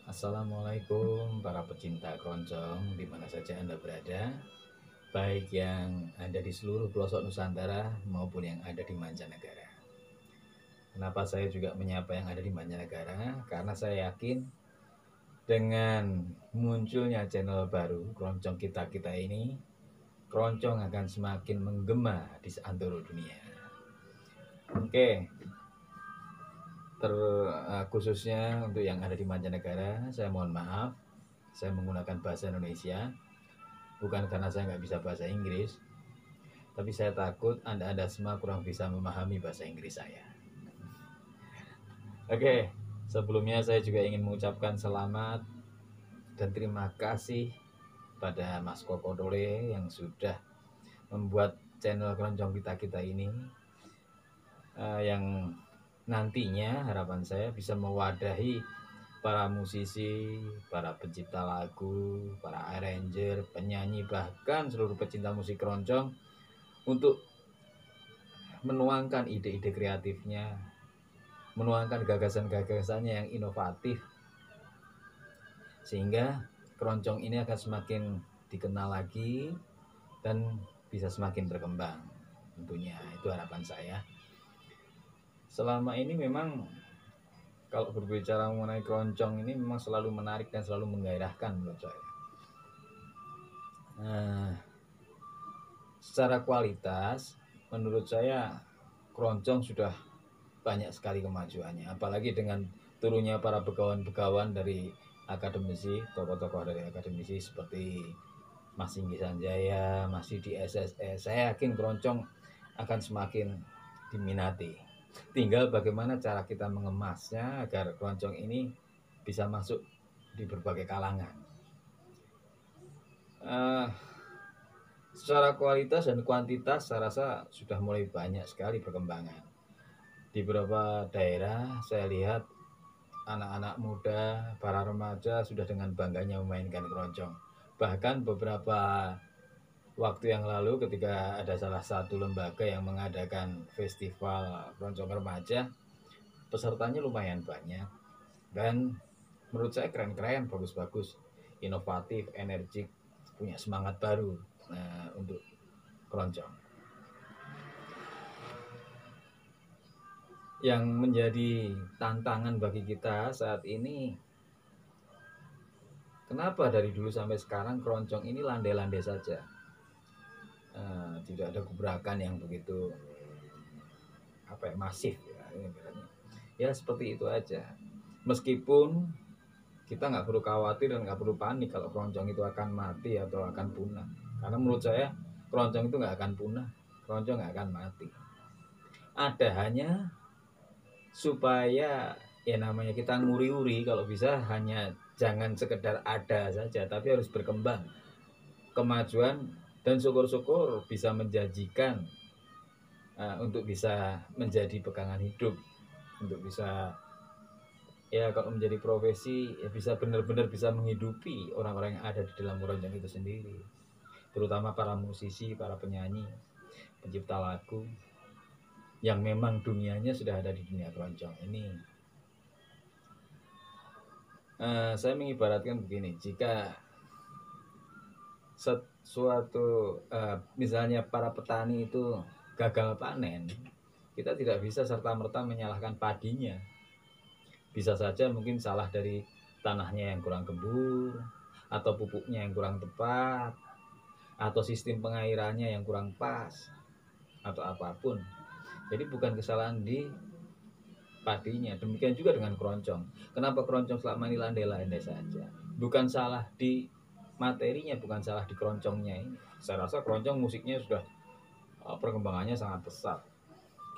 Assalamualaikum para pecinta keroncong di mana saja Anda berada, baik yang ada di seluruh pelosok Nusantara maupun yang ada di mancanegara. Kenapa saya juga menyapa yang ada di mancanegara? Karena saya yakin dengan munculnya channel baru Keroncong Kita-Kita ini, keroncong akan semakin menggema di seantero dunia. Oke, khususnya untuk yang ada di mancanegara, saya mohon maaf, saya menggunakan bahasa Indonesia. Bukan karena saya nggak bisa bahasa Inggris, tapi saya takut Anda semua kurang bisa memahami bahasa Inggris saya. Oke, sebelumnya saya juga ingin mengucapkan selamat dan terima kasih pada Mas Koko Dole yang sudah membuat channel Keroncong Kita-Kita ini, yang nantinya harapan saya bisa mewadahi para musisi, para pencipta lagu, para arranger, penyanyi, bahkan seluruh pecinta musik keroncong untuk menuangkan ide-ide kreatifnya, menuangkan gagasan-gagasannya yang inovatif, sehingga keroncong ini akan semakin dikenal lagi dan bisa semakin berkembang. Tentunya itu harapan saya. Selama ini memang kalau berbicara mengenai keroncong ini memang selalu menarik dan selalu menggairahkan menurut saya. Secara kualitas menurut saya keroncong sudah banyak sekali kemajuannya, apalagi dengan turunnya para begawan-begawan dari akademisi, tokoh-tokoh dari akademisi seperti Mas Singgi Sanjaya, masih di SSS. Saya yakin keroncong akan semakin diminati. Tinggal bagaimana cara kita mengemasnya agar keroncong ini bisa masuk di berbagai kalangan. Secara kualitas dan kuantitas saya rasa sudah mulai banyak sekali perkembangan. Di beberapa daerah saya lihat anak-anak muda, para remaja sudah dengan bangganya memainkan keroncong. Bahkan beberapa waktu yang lalu ketika ada salah satu lembaga yang mengadakan festival keroncong remaja, pesertanya lumayan banyak dan menurut saya keren-keren, bagus-bagus, inovatif, energik, punya semangat baru untuk keroncong. Yang menjadi tantangan bagi kita saat ini, kenapa dari dulu sampai sekarang keroncong ini landai-landai saja, tidak ada gebrakan yang begitu masif ya seperti itu aja. Meskipun kita nggak perlu khawatir dan nggak perlu panik kalau keroncong itu akan mati atau akan punah, karena menurut saya keroncong itu nggak akan punah, keroncong nggak akan mati. Ada hanya supaya ya namanya kita nguri-uri, kalau bisa hanya jangan sekedar ada saja, tapi harus berkembang, kemajuan, dan syukur-syukur bisa menjanjikan untuk bisa menjadi pegangan hidup, untuk bisa ya kalau menjadi profesi ya bisa benar-benar bisa menghidupi orang-orang yang ada di dalam keroncong itu sendiri, terutama para musisi, para penyanyi, pencipta lagu yang memang dunianya sudah ada di dunia keroncong ini. Saya mengibaratkan begini, jika suatu misalnya para petani itu gagal panen, kita tidak bisa serta-merta menyalahkan padinya. Bisa saja mungkin salah dari tanahnya yang kurang gembur, atau pupuknya yang kurang tepat, atau sistem pengairannya yang kurang pas, atau apapun. Jadi bukan kesalahan di padinya. Demikian juga dengan keroncong. Kenapa keroncong selama ini landai-landai saja? Bukan salah di materinya, bukan salah di keroncongnya ini. Saya rasa keroncong musiknya sudah perkembangannya sangat pesat.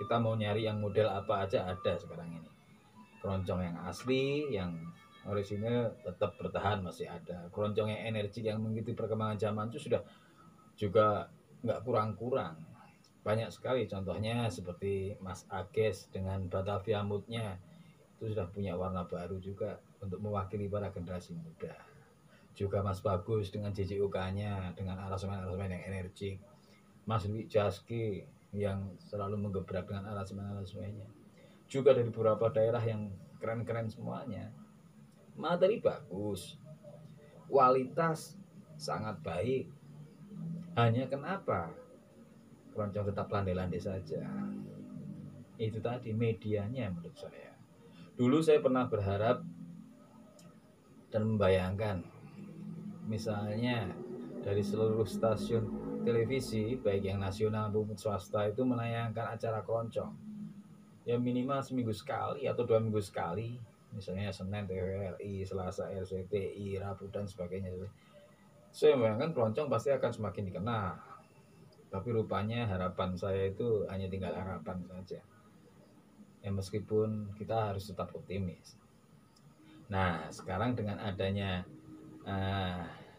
Kita mau nyari yang model apa aja ada sekarang ini. Keroncong yang asli, yang orisinil tetap bertahan masih ada. Keroncong yang energi yang mengikuti perkembangan zaman itu sudah juga nggak kurang-kurang. Banyak sekali contohnya seperti Mas Ages dengan Batavia Moodnya, itu sudah punya warna baru juga untuk mewakili para generasi muda. Juga Mas Bagus dengan JJUK-nya dengan aransemen-aransemen yang energik. Mas Wi Jaski yang selalu menggebrak dengan aransemen-aransemennya. Juga dari beberapa daerah yang keren-keren semuanya. materi bagus, kualitas sangat baik. Hanya kenapa keroncong tetap landai-landai saja? Itu tadi medianya menurut saya. Dulu saya pernah berharap dan membayangkan, misalnya dari seluruh stasiun televisi, baik yang nasional maupun swasta, itu menayangkan acara keroncong. Ya minimal seminggu sekali atau 2 minggu sekali. Misalnya Senin TVRI, Selasa RCTI, Rabu dan sebagainya. Saya membayangkan keroncong pasti akan semakin dikenal. Tapi rupanya harapan saya itu hanya tinggal harapan saja. Ya meskipun kita harus tetap optimis. Nah, sekarang dengan adanya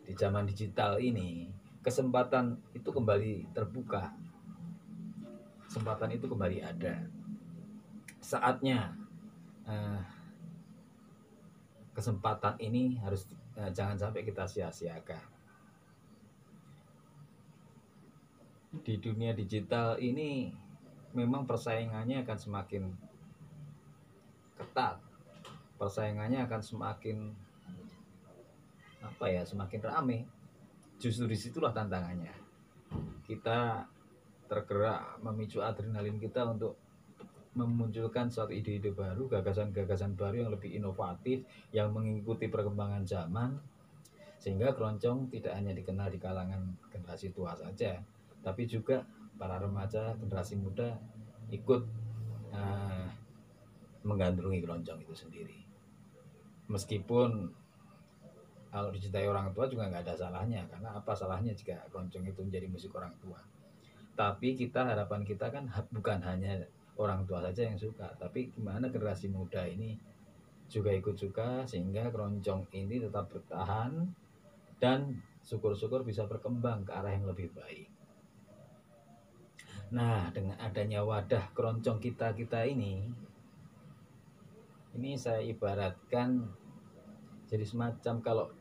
di zaman digital ini, kesempatan itu kembali terbuka. Kesempatan itu kembali ada. Saatnya kesempatan ini harus jangan sampai kita sia-siakan. Di dunia digital ini memang persaingannya akan semakin ketat. Persaingannya akan semakin semakin ramai. Justru disitulah tantangannya. Kita tergerak, memicu adrenalin kita untuk memunculkan suatu ide-ide baru, gagasan-gagasan baru yang lebih inovatif, yang mengikuti perkembangan zaman, sehingga keroncong tidak hanya dikenal di kalangan generasi tua saja, tapi juga para remaja, generasi muda ikut menggandrungi keroncong itu sendiri. Meskipun kalau dicintai orang tua juga nggak ada salahnya, karena apa salahnya jika keroncong itu menjadi musik orang tua. Tapi harapan kita kan bukan hanya orang tua saja yang suka, tapi gimana generasi muda ini juga ikut suka, sehingga keroncong ini tetap bertahan dan syukur-syukur bisa berkembang ke arah yang lebih baik. Nah, dengan adanya wadah keroncong kita ini saya ibaratkan jadi semacam kalau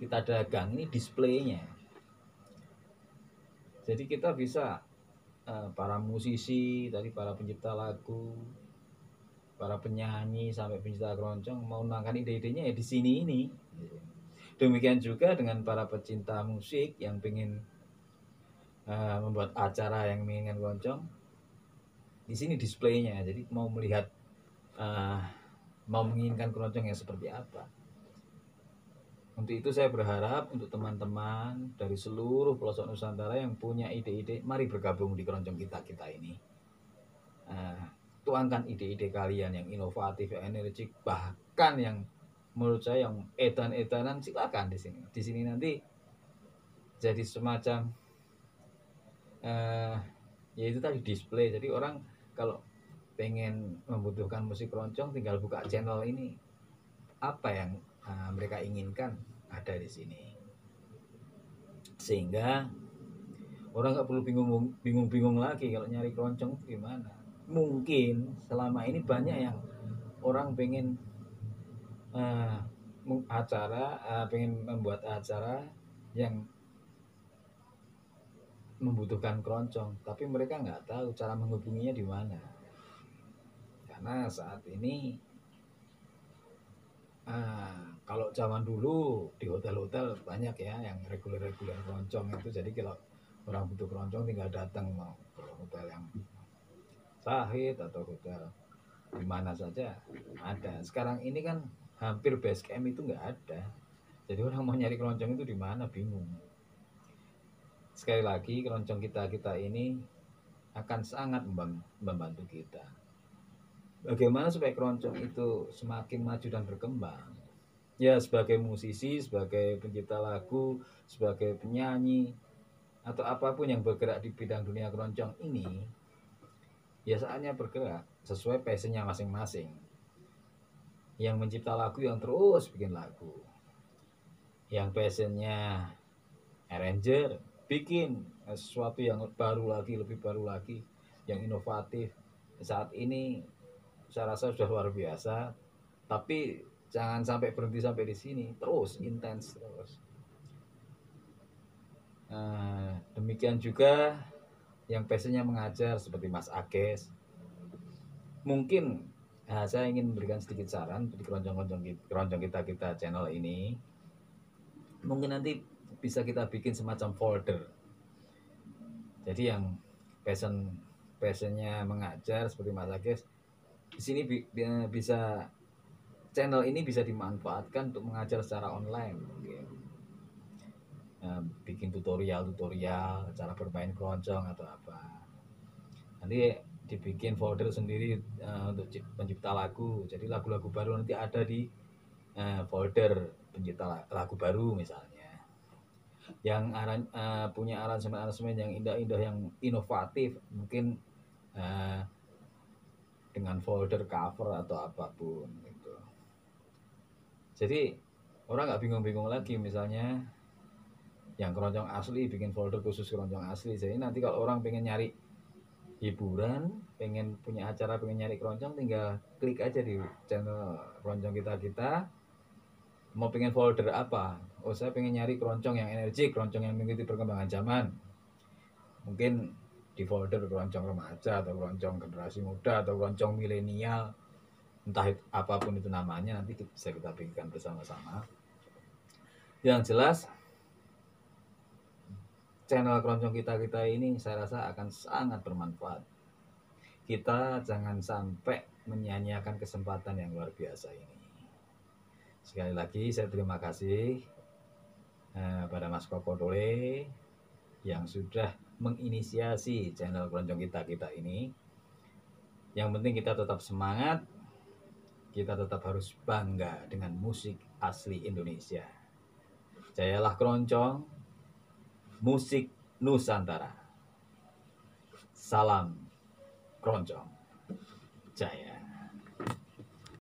kita dagang, ini displaynya. Jadi kita bisa para musisi, tadi para pencipta lagu, para penyanyi sampai pencipta keroncong mau menangkan ide-idenya ya di sini ini. Demikian juga dengan para pecinta musik yang ingin membuat acara yang menginginkan keroncong, di sini displaynya. Jadi mau melihat mau menginginkan keroncong yang seperti apa. Untuk itu saya berharap untuk teman-teman dari seluruh pelosok Nusantara yang punya ide-ide, mari bergabung di keroncong kita ini. Tuangkan ide-ide kalian yang inovatif, yang energik, bahkan yang menurut saya yang edan-edanan, silakan di sini. Di sini nanti jadi semacam yaitu tadi display. Jadi orang kalau pengen membutuhkan musik keroncong tinggal buka channel ini, apa yang mereka inginkan ada di sini, sehingga orang nggak perlu bingung lagi kalau nyari keroncong itu gimana. Mungkin selama ini banyak yang orang pengen pengen membuat acara yang membutuhkan keroncong, tapi mereka nggak tahu cara menghubunginya di mana. Karena saat ini kalau zaman dulu di hotel-hotel banyak ya yang reguler keroncong itu. Jadi kalau orang butuh keroncong tinggal datang mau ke hotel yang Sahid atau hotel di mana saja ada. Sekarang ini kan hampir base camp itu nggak ada. Jadi orang mau nyari keroncong itu di mana bingung. Sekali lagi keroncong kita ini akan sangat membantu kita. Bagaimana supaya keroncong itu semakin maju dan berkembang? Ya sebagai musisi, sebagai pencipta lagu, sebagai penyanyi, atau apapun yang bergerak di bidang dunia keroncong ini, ya saatnya bergerak sesuai passionnya masing-masing. Yang mencipta lagu yang terus bikin lagu, yang passionnya arranger, bikin sesuatu yang baru lagi, lebih baru lagi, yang inovatif. Saat ini saya rasa sudah luar biasa, tapi jangan sampai berhenti sampai di sini, terus intens terus. Demikian juga yang passionnya mengajar seperti Mas Ages, mungkin Nah, saya ingin memberikan sedikit saran di keroncong kita channel ini. Mungkin nanti bisa kita bikin semacam folder. Jadi yang passionnya mengajar seperti Mas Agus, di sini bisa channel ini bisa dimanfaatkan untuk mengajar secara online. Bikin tutorial cara bermain keroncong atau apa. Nanti dibikin folder sendiri untuk pencipta lagu. Jadi lagu-lagu baru nanti ada di folder pencipta lagu baru misalnya. Yang punya aransemen yang indah-indah, yang inovatif, mungkin dengan folder cover atau apapun gitu. Jadi orang nggak bingung-bingung lagi, misalnya yang keroncong asli bikin folder khusus keroncong asli. Jadi nanti kalau orang pengen nyari hiburan, pengen punya acara, pengen nyari keroncong, tinggal klik aja di channel keroncong kita. Mau pengen folder apa? Oh, saya pengen nyari keroncong yang energik, keroncong yang mengikuti perkembangan zaman. Mungkin di folder keroncong remaja atau keroncong generasi muda atau keroncong milenial, entah apapun itu namanya, nanti bisa kita bikinkan bersama-sama. Yang jelas channel keroncong kita ini saya rasa akan sangat bermanfaat. Kita jangan sampai menyia-nyiakan kesempatan yang luar biasa ini. Sekali lagi saya terima kasih pada Mas Koko Dole yang sudah menginisiasi channel keroncong kita ini. Yang penting kita tetap semangat, kita tetap harus bangga dengan musik asli Indonesia. Jayalah keroncong, musik Nusantara. Salam keroncong jaya.